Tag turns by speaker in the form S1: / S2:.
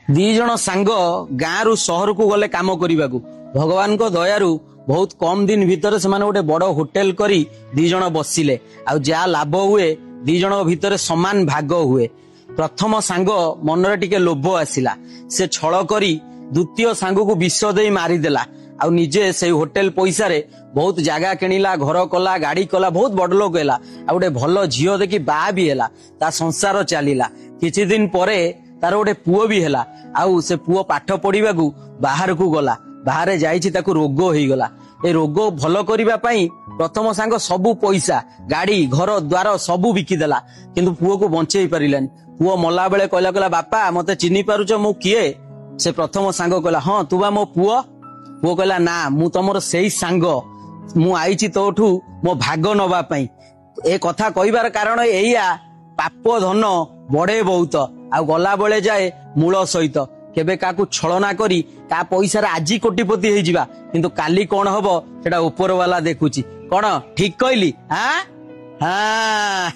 S1: दी जण सांग गाँ रु सहर को गले काम करने को भगवान को दयारु बहुत कम दिन भितर से गोटे बड़ होटेल करी दी जण बसिले आ जा लाभ हुए दी जण भितर समान भाग हुए। प्रथम सांग मनरे टिके लोभ आसिला से छल करी द्वितीय सांग को विष दे मारिदेला आ निजे से होटेल पैसा रे बहुत जगह किणिला घर कला गाड़ी कला बहुत बड़ लोक है आ गोटे भल झील देखी बाहा भी है ता संसार चलीला किछि दिन परे तार गोटे पुओ भी है आउ से पुओ पाठ पढ़ा बाहर को गला बाहर जाइछि ताकू रोग हो गला ए रोग भल करबा पई प्रथम सांग सबु पैसा गाड़ी घर द्वार सबु बिकिदेला किंतु पुओ को बंचेई पारिलानी। पुओ मला बेले कहला कहला बापा मते चिन्ही पारुछ मु किए से प्रथम सांग कहला हाँ तू बा मो पुओ पुओ कहला ना मु तमर सेई सांग मु आइछि तोठू मो भाग नबा पई। ए कथा कहिबार कारण एइया पाप धन बड़े बहुत आ गला बेले जाए मूल सहित केबे काकू छलना करी का पैसा रे आजी कोटिपति हो जिबा किंतु काली कौन हबो सेटा ऊपर वाला देखुची। कौन ठीक कहली? हाँ हाँ।